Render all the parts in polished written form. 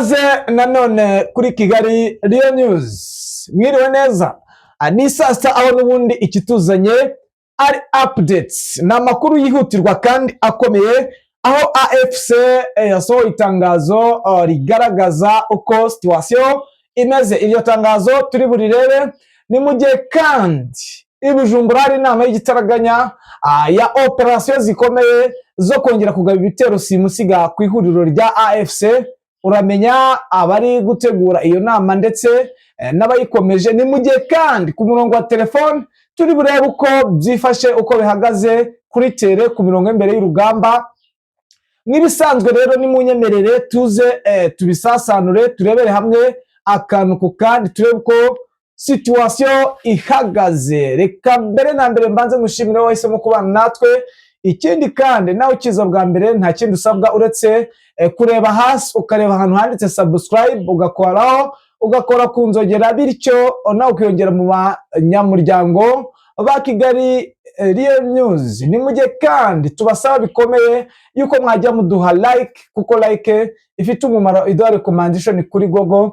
Ikaze nanone kuri Kigali Real News. Mwiriwe neza. Ni saa sita aho n'ubundi ikituzanye ari updates. Ni amakuru yihutirwa kandi akomeye aho AFC yasohoye itangazo rigaragaza uko situation imeze. Iryo tangazo turi burirebe ni mu gihe kandi Bujumbura hari inama y'igitaraganya ya operation zikomeye zo kongera kugaba ibitero simusiga ku ihuriro rya AFC. Uramenya abari gutegura iyo nama ndetse n'abayikomeje. Ni mu gihe kandi ku murongo wa telefone turi burebe uko byifashe, uko bihagaze kuri tere ku mirongo imbere y'urugamba. N'ibisanzwe rero ni munyemerere tuze tubisasanure, turebere hamwe akantu ku kandi, turebe uko situation ihagaze. Reka mbere na mbere mbanze ngushimire wahisemo kubana natwe. Ikindi kandi nawe ukiza bwa mbere nta kindi usabwa uretse kureba hasi ukareba ahantu handitse subscribe, ugakoraho ugakora ku nzogera, bityo nawe ukiyongera mu banyamuryango ba Kigali Real News. Ni mu gihe kandi tubasaba bikomeye yuko mwajya muduha like, kuko like ifite umumaro, iduha recommendation kuri Google,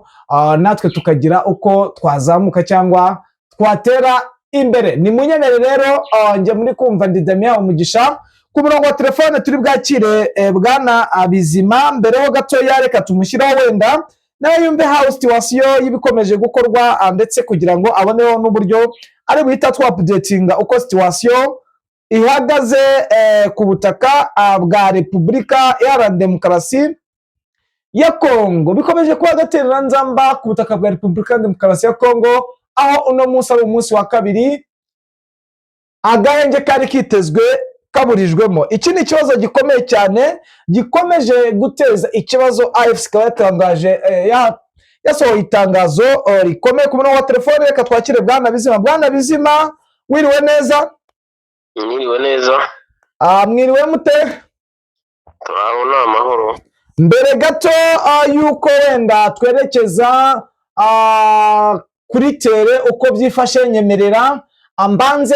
natwe tukagira uko twazamuka cyangwa twatera imbere. Ni munyenere rero nje muri kumva Ndidamia Umugisha ku murongo wa telefone turi bwakire bwana Bizima. Mbere ho gato yareka tumushyiraho wenda nawe yumve how situation y'ibikomeje gukorwa, ndetse kugira ngo aboneho n'uburyo ari buhita updatinga uko situation ihagaze ku butaka bwa Repubulika Iharanira Demokarasi ya Kongo. Bikomeje kuba gaterera nzamba ku butaka bwa Repubulika Iharanira Demokarasi ya Kongo, aho uno munsi ari umunsi wa kabiri agahenge kari kitezwe kaburijwemo. Iki ni ikibazo gikomeye cyane gikomeje guteza ikibazo. AFC ikaba yatangaje yasohoye itangazo rikomeye. Ku murongo wa telefone reka twakire bwana Bizima. Bwana Bizima, wiriwe neza? Mwiriwe neza. Mwiriwe mute? Turabona amahoro. Mbere gato yuko wenda twerekeza kuri tere uko byifashe, nyemerera ambanze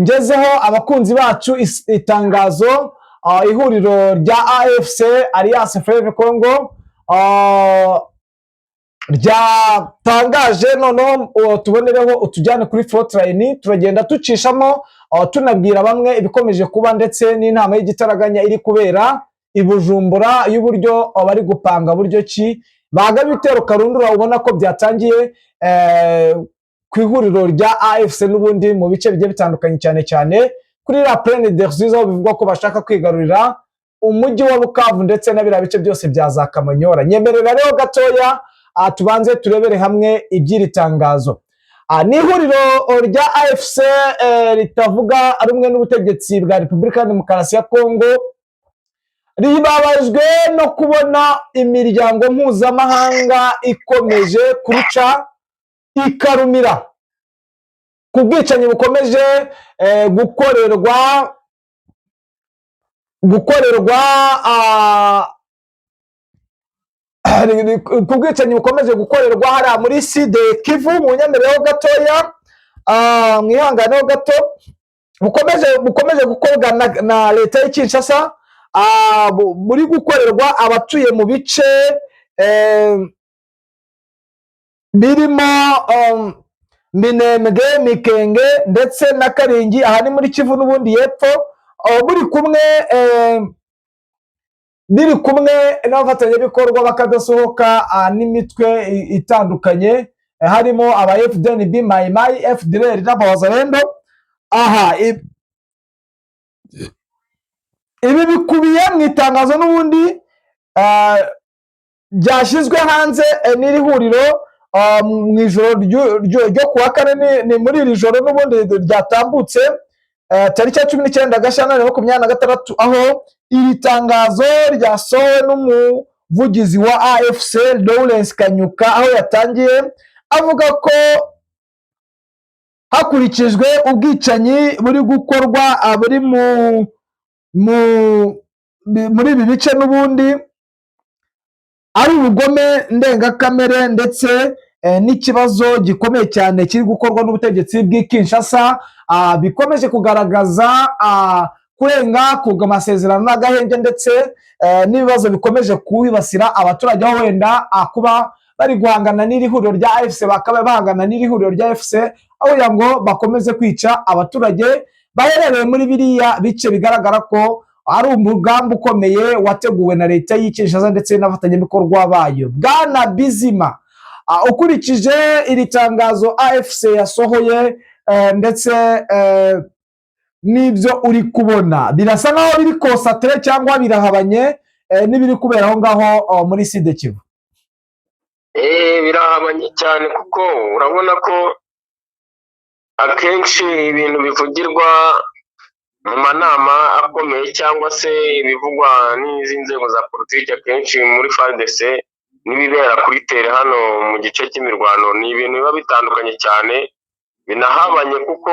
ngezeho abakunzi bacu itangazo ihuriro rya AFC Alliance Fleuve Congo ryatangaje. Noneho tubonereho utujyane kuri frontline, turagenda tucishamo tunabwira bamwe ibikomeje kuba, ndetse n'inama y'igitaraganya iri kubera i Bujumbura y'uburyo bari gupanga buryo ki baga bitero karundura. Ubona ko byatangiye ku ihuriro rya AFC n'ubundi mu bice bigiye bitandukanye, cyane cyane kuri la Plaine des Ruzizi, aho bivugwa ko bashaka kwigarurira umujyi wa Bukavu ndetse na biriya bice byose bya za Kamanyora. Nyemerera rero gatoya tubanze turebere hamwe iby'iri tangazo. Ni ihuriro rya AFC ritavuga rumwe n'ubutegetsi bwa Repubulika ya Demokarasi ya Kongo, ribabajwe no kubona imiryango mpuzamahanga ikomeje kuruca ikarumira ku bwicanyi bukomeje gukorerwa hariya muri Sud Kivu. mu nyemereho gatoya mwihanganeho gato, bukomeje gukorwa na leta ya Kinshasa, buri gukorerwa abatuye mu bice birimo Minembwe, Mikenge ndetse na Karingi. Aha ni muri Kivu n'ubundi yepfo, biri kumwe n'abafatanyabikorwa bakadasohoka n'imitwe itandukanye, harimo aba FDNB, Mai Mai, FDLR n'Abazalendo. Aha ibi bikubiye mu itangazo n'ubundi byashyizwe hanze n'iri huriro mu ijoro ryo kuwa kane. Ni muri iri joro n'ubundi ryatambutse tariki ya 19 Gashyantare 2026, aho iri tangazo ryasohowe n'umuvugizi wa AFC Lawrence Kanyuka, aho yatangiye avuga ko hakurikijwe ubwicanyi buri gukorwa buri muri ibi bice n'ubundi ari ubugome ndengakamere, ndetse n'ikibazo gikomeye cyane kiri gukorwa n'ubutegetsi bw'i Kinshasa, bikomeje kugaragaza kurenga kubwa amasezerano n'agahenge ndetse n'ibibazo bikomeje kuwibasira abaturage, aho wenda kuba bari guhangana n'iri huriro rya AFC, bakaba bahangana n'iri huriro rya AFC aho kugira ngo bakomeze kwica abaturage baherereye muri biriya bice bigaragara ko ari umugambi ukomeye wateguwe na leta y'Kinshasa ndetse n'abafatanyabikorwa bayo. Bwana Bizima, ukurikije iri tangazo AFC yasohoye ndetse n'ibyo uri kubona, birasa nkaho biri konsatere cyangwa birahabanye n'ibiri kubera aho ngaho muri Sud Kivu? Birahabanye cyane kuko urabona ko akenshi ibintu bivugirwa mu manama akomeye cyangwa se ibivugwa n'izi nzego za politiki akenshi muri FARDC n'ibibera kuri tere hano mu gice cy'imirwano ni ibintu biba bitandukanye cyane, binahabanye kuko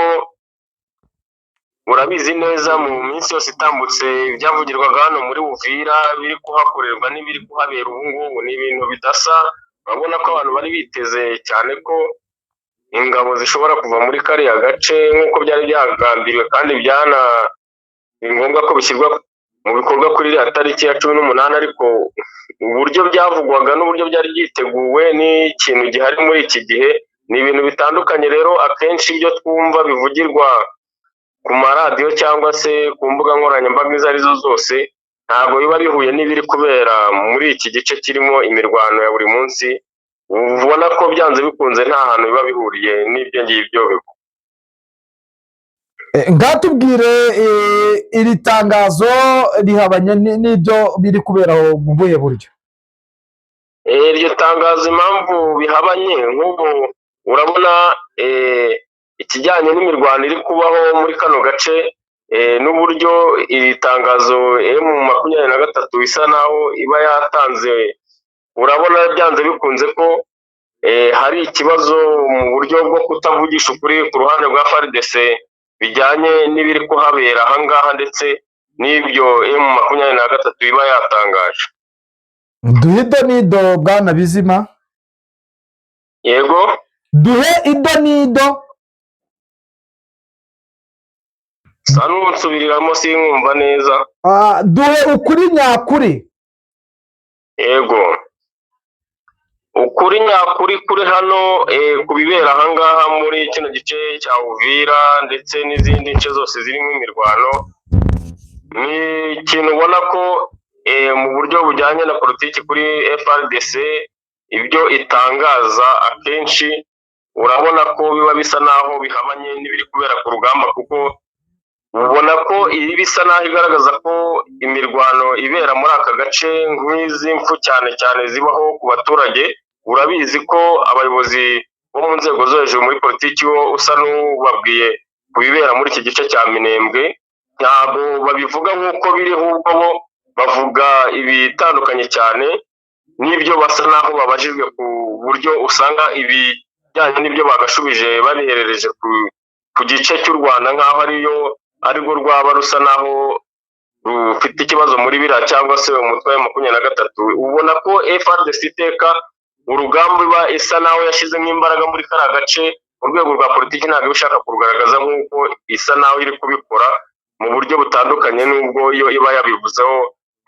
urabizi neza mu minsi yose itambutse ibyavugirwaga hano muri Uvira biri kuhakorerwa n'ibiri kuhabera ubu ngubu ni ibintu bidasa. Urabona ko abantu bari biteze cyane ko ingabo zishobora kuva muri kariya gace nk'uko byari byagambiriwe kandi ni ngombwa ko bishyirwa mu bikorwa kuri iriya tariki ya 18, ariko uburyo byavugwaga n'uburyo byari byiteguwe n'ikintu gihari muri iki gihe ni ibintu bitandukanye. Rero akenshi ibyo twumva bivugirwa ku maradiyo cyangwa se ku mbuga nkoranyambaga izo arizo zose ntabwo biba bihuye n'ibiri kubera muri iki gice kirimo imirwano ya buri munsi. Ubona ko byanze bikunze nta hantu biba bihuriye n'ibyo ngibyo. Ngatubwire iri tangazo rihabanye n'ibyo biri kubera mu buhe buryo? Iryo tangazo impamvu bihabanye, nk'ubu urabona ikijyanye n'imirwano iri kubaho muri kano gace n'uburyo iri tangazo M23 bisa naho iba yatanze, urabona byanze bikunze ko hari ikibazo mu buryo bwo kutavugisha ukuri ku ruhande rwa FARDC bijyanye n'ibiri kuhabera ahangaha ndetse n'ibyo M23 iba yatangaje. Duhe ido n'ido Bwana Bizima. Yego, duhe ido n'ido. Sanusubiriramo sinkumva neza. Duhe ukuri nyakuri. Yego, ukuri nyakuri kuri hano ku bibera ahangaha muri kino gice cya Uvira ndetse n'izindi nce zose zirimo imirwano, ni ikintu ubona ko mu buryo bujyanye na politiki kuri FARDC ibyo itangaza akenshi urabona ko biba bisa naho bihabanye n'ibiri kubera ku rugamba, kuko ubona ko iri bisa naho igaragaza ko imirwano ibera muri aka gace nk'izi mfu cyane cyane zibaho ku baturage. Urabizi ko abayobozi bo mu nzego zo hejuru muri politiki wo usa n'ubabwiye ku bibera muri iki gice cya Minembwe ntabwo babivuga nk'uko biri, ahubwo bo bavuga ibitandukanye cyane n'ibyo basa naho babajijwe, ku buryo usanga ibijyanye n'ibyo bagashubije babiherereje ku gice cy'u Rwanda nk'aho arirwo rwaba rusa naho rufite ikibazo muri biriya cyangwa se umutwe wa 23. Ubona ko FARDC iteka urugamba iba isa naho yashyizemo imbaraga muri kariya gace mu rwego rwa politiki ntabwo ishaka kurugaragaza nk'uko isa naho iri kubikora mu buryo butandukanye n'ubwo yo iba yabivuzeho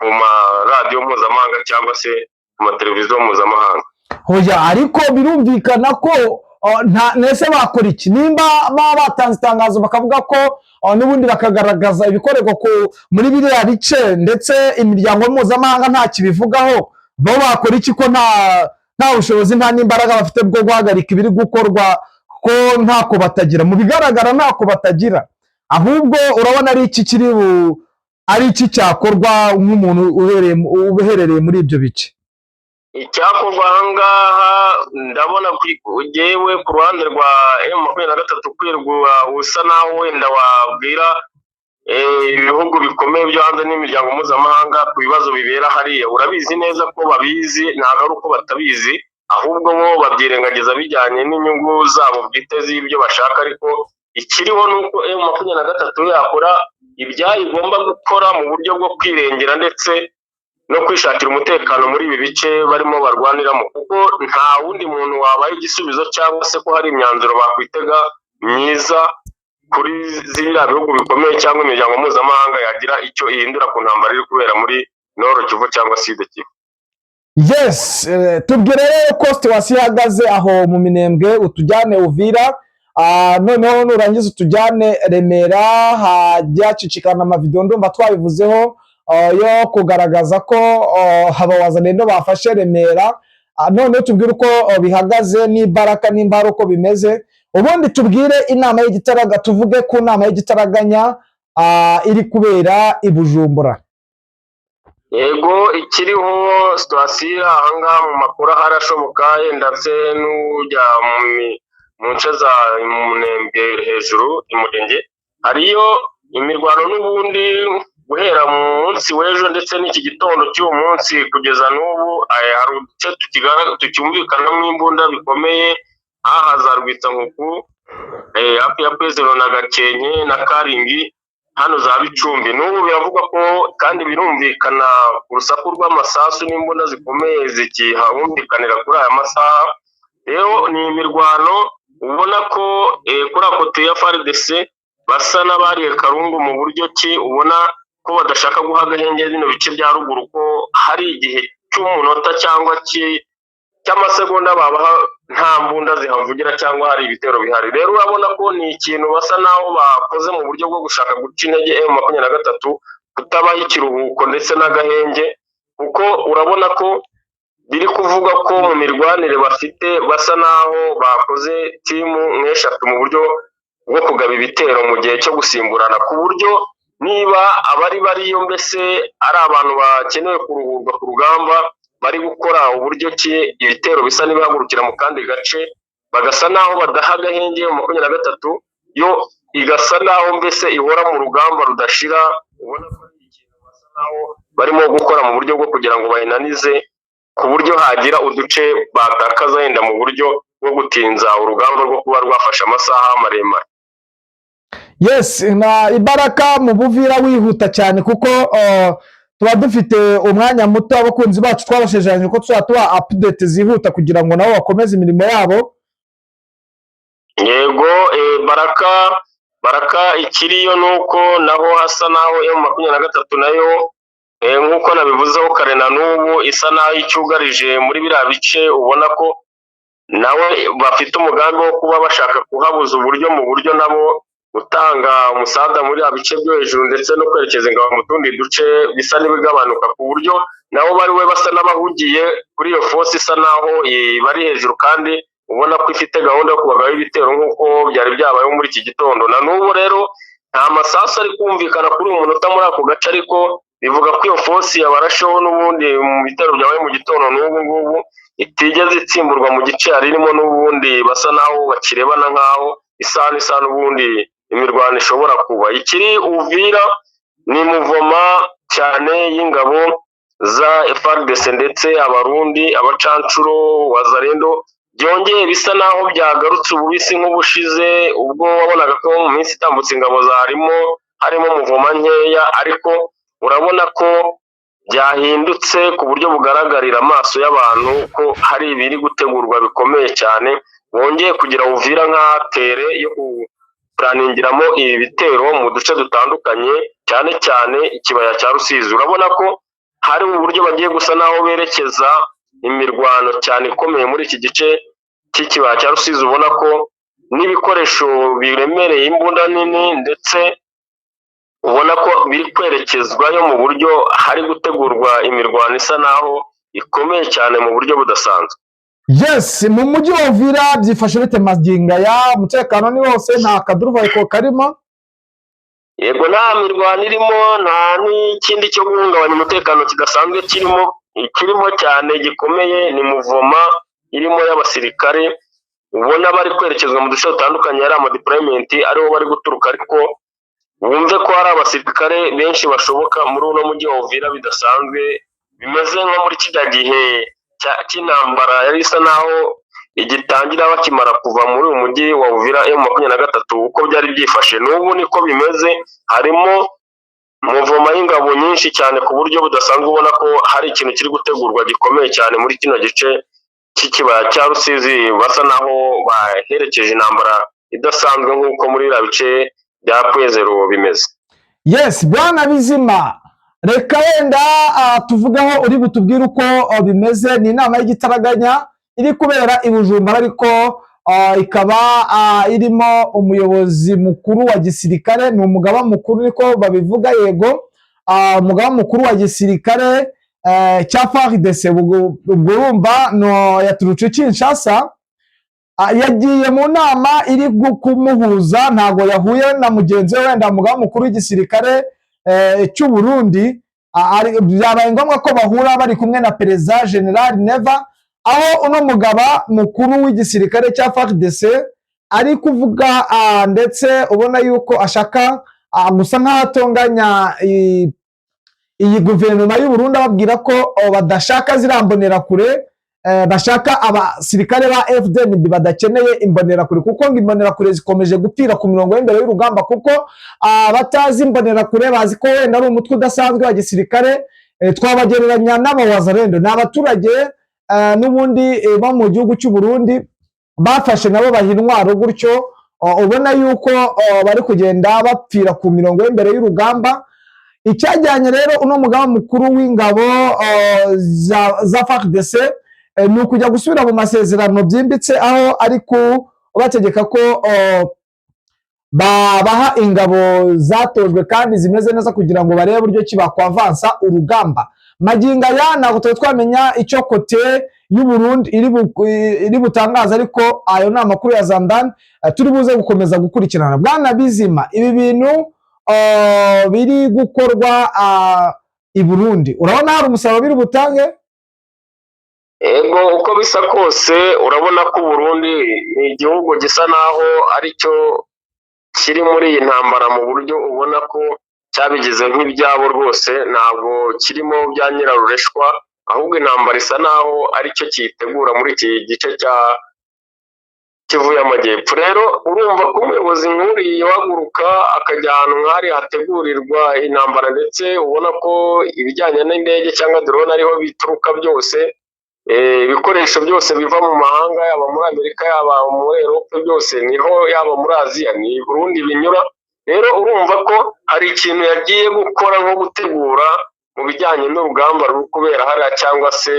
mu maradiyo mpuzamahanga cyangwa se mu mateleviziyo mpuzamahanga. Hoya, ariko birumvikana ko nese bakora iki nimba baba batanze itangazo bakavuga ko n'ubundi bakagaragaza ibikorerwa muri biriya bice ndetse imiryango mpuzamahanga nta kibivugaho, bo bakora iki ko nta bushobozi nta n'imbaraga bafite bwo guhagarika ibiri gukorwa, ko ntako batagira? Mu bigaragara ntako batagira, ahubwo urabona ari iki cyakorwa nk'umuntu uherereye muri ibyo bice? Icyakorwa ahangaha ndabona ugewe ku ruhande rwa M23 kwirwa usa naho wenda wabwira ibihugu bikomeye byo hanze n'imiryango mpuzamahanga ku bibazo bibera hariya. Urabizi neza ko babizi, ntabwo ari uko batabizi, ahubwo bo babyirengagiza bijyanye n'inyungu zabo bwite z'ibyo bashaka. Ariko ikiriho ni uko M23 yakora ibyayigomba gukora mu buryo bwo kwirengera ndetse no kwishakira umutekano muri ibi bice barimo barwaniramo, kuko nta wundi muntu wabaye igisubizo cyangwa se ko hari imyanzuro bakwitega myiza kuri ziriya bihugu bikomeye cyangwa imiryango mpuzamahanga yagira icyo ihindura ku ntambara iri kubera muri Nord Kivu cyangwa Sud Kivu. Yes, tubwire rero ko situwasiyo ihagaze aho mu Minembwe, utujyane Uvira, noneho nurangiza utujyane Remera, hajya hacicikana amavidewo ndumva twabivuzeho yo kugaragaza ko abawazalendo bafashe Remera, noneho tubwire uko bihagaze n'imbaraga nimba ari uko bimeze, ubundi tubwire inama y'Igitaraga, tuvuge ku nama y'Igitaraganya iri kubera i Bujumbura. Yego, ikiriho situwasiyo ahangaha mu makuru harashoboka yenda se n'ujya mu nce za Minembwe hejuru Umurenge, hariyo imirwano n'ubundi guhera mu munsi w'ejo ndetse n'iki gitondo cy'uwo munsi kugeza n'ubu, hari uduce tucyumvikanamo imbunda bikomeye, aha za Rwitsankuku, hafi ya Pezero na Gakenke na Karingi, hano za Bicumbi. N'ubu biravugwa ko kandi birumvikana ku rusaku rw'amasasu n'imbunda zikomeye zikihumvikanira kuri aya masaha. Rero ni imirwano ubona ko kuri akote ya FARDC basa n'abariye karungu mu buryo ki ubona ko badashaka guha agahenge bino bice bya ruguru, ko hari igihe cy'umunota cyangwa cy'amasegonda babaha nta mbunda zihavugira cyangwa hari ibitero bihari. Rero urabona ko ni ikintu basa naho bakoze mu buryo bwo gushaka guca intege M23 kutabaha ikiruhuko ndetse n'agahenge, kuko urabona ko biri kuvuga ko mu mirwanire bafite basa naho bakoze timu nk'eshatu mu buryo bwo kugaba ibitero mu gihe cyo gusimburana, ku buryo niba abari bariyo mbese ari abantu bakeneye kuruhurwa ku rugamba, bari gukora uburyo ki ibitero bisa n'ibihagurukira mu kandi gace, bagasa naho badaha agahenge M23 yo igasa naho mbese ihora mu rugamba rudashira. Ubona ko ari ikintu basa naho barimo gukora mu buryo bwo kugira ngo bayinanize, ku buryo hagira uduce batakaza yenda mu buryo bwo gutinza urugamba rwo kuba rwafashe amasaha maremare. Yes, na Ibaraka mu Buvira wihuta cyane kuko tuba dufite umwanya muto, abakunzi bacu twabashejanye ko tuba update zihuta kugira ngo nabo bakomeze imirimo yabo. Yego, Baraka ikiriyo nuko naho hasa naho M23 nayo nk'uko nabivuzeho kare na n'ubu isa naho icyugarije muri biriya bice, ubona ko nawe bafite umugambi wo kuba bashaka kuhabuza uburyo mu buryo nabo gutanga umusada muri bice byo hejuru ndetse no kwerekeza ingabo mu tundi duce bisa n'ibigabanuka, ku buryo nabo bari we basa n'abahugiye kuri iyo force isa naho bari hejuru, kandi ubona ko ifite gahunda yo kubagaho ibitero nk'uko byari byabayeho muri iki gitondo. Na n'ubu rero nta masasu ari kumvikana kuri uyu munota muri ako gace, ariko bivuga ko iyo force yabarasheho n'ubundi mu bitero byabaye mu gitondo n'ubu ngubu itigeze itsimburwa mu gice harimo n'ubundi basa naho bakirebana nk'aho isa n'ubundi imirwano ishobora kuba. Ikiri Uvira ni muvoma cyane y'ingabo za FARDC ndetse abarundi abacancuro wazalendo byongeye bisa naho byagarutse ububisi nk'ubushize, ubwo wabonaga ko mu minsi itambutse ingabo harimo muvoma nkeya, ariko urabona ko byahindutse ku buryo bugaragarira amaso y'abantu ko hari ibiri gutegurwa bikomeye cyane, bongeye kugira Uvira nk'atere yo kuraningiramo ibi bitero mu duce dutandukanye, cyane cyane ikibaya cya Rusizi. Urabona ko hari uburyo bagiye gusa naho berekeza imirwano cyane ikomeye muri iki gice cy'ikibaya cya Rusizi, ubona ko n'ibikoresho biremereye imbunda nini ndetse ubona ko biri kwerekezwayo mu buryo hari gutegurwa imirwano isa naho ikomeye cyane mu buryo budasanzwe. Yes, mu mujyi wa Uvira byifashe bite maginga ya umutekano ni wose, nta kaduruvayo ko karimo? Yego, nta mirwano irimo, nta n'ikindi cyo guhungabanya umutekano kidasanzwe kirimo cyane gikomeye. Ni muvoma irimo y'abasirikare ubona bari kwerekezwa mu duce dutandukanye, hari amadeployment ariho bari guturuka, ariko wumve ko hari abasirikare benshi bashoboka muri uno mujyi wa Uvira bidasanzwe, bimeze nko muri kijya gihe cy'intambara yari isa naho igitangira bakimara kuva muri uyu mujyi wa Uvira M23 uko byari byifashe. N'ubu niko bimeze, harimo muvoma y'ingabo nyinshi cyane ku buryo budasanzwe, ubona ko hari ikintu kiri gutegurwa gikomeye cyane muri kino gice cy'ikibaya cya Rusizi, basa naho baherekeje intambara idasanzwe nk'uko muri iriya bice bya Kwezero bimeze. Yes, Bwana Bizima, reka wenda tuvugaho uri butubwire uko bimeze. Ni inama y'igitaraganya iri kubera i Bujumbura, ariko ikaba irimo umuyobozi mukuru wa gisirikare, ni umugaba mukuru niko babivuga, yego, umugaba mukuru wa gisirikare cya FARDC, urumva no yaturutse Kinshasa. Yagiye mu nama iri kumuhuza, ntago yahuye na mugenzi we wenda umugaba mukuru w'igisirikare cy'u Burundi. Byabaye ngombwa ko bahura bari kumwe na Perezida General Neva, aho uno mugaba mukuru w'igisirikare cya FARDC ari kuvuga ndetse ubona yuko ashaka gusa nk'ahatonganya iyi guverinoma y'u Burundi, ababwira ko badashaka zirambonera kure, bashaka abasirikare ba FDLR badakeneye imbonerakure, kuko ngo imbonerakure zikomeje gupfira ku mirongo y'imbere y'urugamba, kuko batazi imbonerakure bazi ko wenda ari umutwe udasanzwe wa gisirikare. Twabagereranya n'abawazarendo, ni abaturage n'ubundi bo mu gihugu cy'u Burundi bafashe nabo baha intwaro, gutyo ubona yuko bari kugenda bapfira ku mirongo y'imbere y'urugamba. Icyajyanye rero uno mugaba mukuru w'ingabo za FARDC ni ukujya gusubira mu masezerano byimbitse, aho ari kubategeka ko babaha ingabo zatojwe kandi zimeze neza kugira ngo barebe uburyo ki bakwavansa urugamba. Magingo aya ntabwo tuba twamenya icyo kote y'u Burundi iri butangaza, ariko ayo ni amakuru ya Zandani turi buze gukomeza gukurikirana. Bwana Bizima, ibi bintu biri gukorwa i Burundi, urabona hari umusaruro biri butange? Ego, uko bisa kose urabona ko Burundi ni igihugu gisa naho aricyo kiri muri iyi ntambara, mu buryo ubona ko cyabigize nk'ibyabo rwose, ntabwo kirimo bya nyirarureshwa, ahubwo intambara isa naho aricyo kiyitegura muri iki gice cya Kivu y'Amajyepfo. Rero urumva ko umuyobozi nk'uriya wahaguruka akajya ahantu nk'ahari hategurirwa intambara, ndetse ubona ko ibijyanye n'indege cyangwa drone ariho bituruka byose, ibikoresho byose biva mu mahanga, yaba muri Amerika yaba muri Europe, byose niho, yaba muri Aziya ni Burundi binyura. Rero urumva ko hari ikintu yagiye gukora nko gutegura mu bijyanye n'urugamba ruri kubera hariya, cyangwa se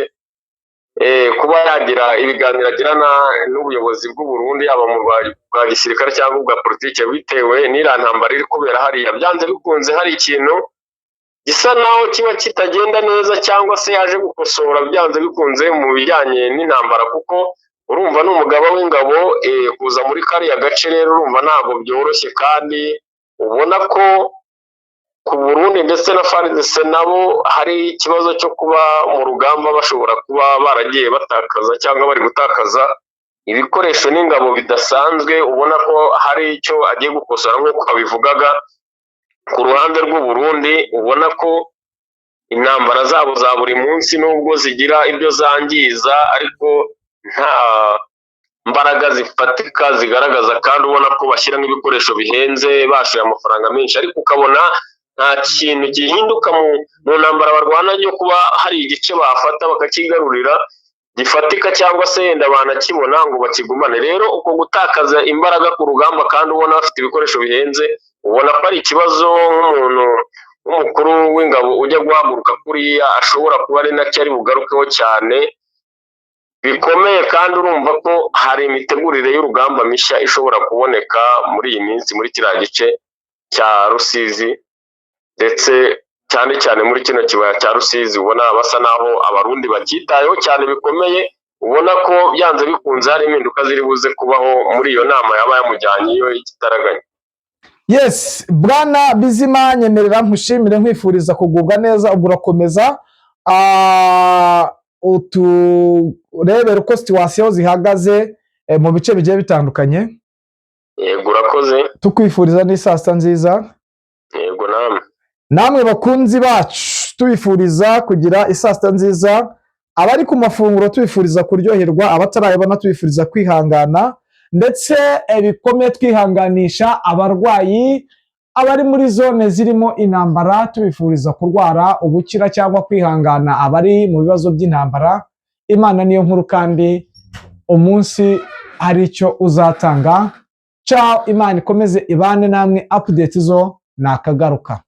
kuba yagira ibiganiro agirana n'ubuyobozi bw'u Burundi, yaba mu bwa gisirikare cyangwa ubwa politike, bitewe n'iriya ntambara iri kubera hariya. Byanze bikunze hari ikintu gisa naho kiba kitagenda neza, cyangwa se yaje gukosora byanze bikunze mu bijyanye n'intambara, kuko urumva n'umugaba w'ingabo kuza muri kariya gace. Rero urumva ntabwo byoroshye, kandi ubona ko ku Burundi ndetse na FARDC nabo hari ikibazo cyo kuba mu rugamba bashobora kuba baragiye batakaza cyangwa bari gutakaza ibikoresho n'ingabo bidasanzwe. Ubona ko hari icyo agiye gukosora nk'uko abivugaga. Ku ruhande rw'u Burundi ubona ko intambara zabo za buri munsi nubwo zigira ibyo zangiza, ariko nta mbaraga zifatika zigaragaza, kandi ubona ko bashyiramo ibikoresho bihenze, bashoye amafaranga menshi, ariko ukabona nta kintu gihinduka mu ntambara barwana yo kuba hari igice bafata bakakigarurira gifatika, cyangwa se yenda banakibona ngo bakigumane. Rero uko gutakaza imbaraga ku rugamba kandi ubona bafite ibikoresho bihenze, ubona ko ari ikibazo nk'umuntu w'umukuru w'ingabo ujya guhaguruka kuriya ashobora kuba ari nacyo ari bugarukeho cyane bikomeye. kandi urumva ko hari imitegurire y'urugamba mishya ishobora kuboneka muri iyi minsi muri kiriya gice cya Rusizi, ndetse cyane cyane muri kino kibaya cya Rusizi ubona basa naho abarundi bacyitayeho cyane bikomeye. ubona ko byanze bikunze hari impinduka ziri buze kubaho muri iyo nama yaba yamujyanye iyo ikitaraganya. Yes, Bwana Bizima, nyemerera nkushimire nkwifuriza kugubwa neza. Ubwo urakomeza uturebera uko situation zihagaze mu bice bigiye bitandukanye. Yego, urakoze. Tukwifuriza n'isasta nziza. Yego, namwe bakunzi bacu tubifuriza kugira isasta nziza. Abari ku mafunguro tubifuriza kuryoherwa, abatarayabona tubifuriza kwihangana, ndetse bikomeye twihanganisha abarwayi abari muri zone zirimo intambara, tubifuriza kurwara ubukira cyangwa kwihangana abari mu bibazo by'intambara. Imana niyo nkuru kandi umunsi hari icyo uzatanga. ciao, Imana ikomeze ibane namwe, update zo nakagaruka.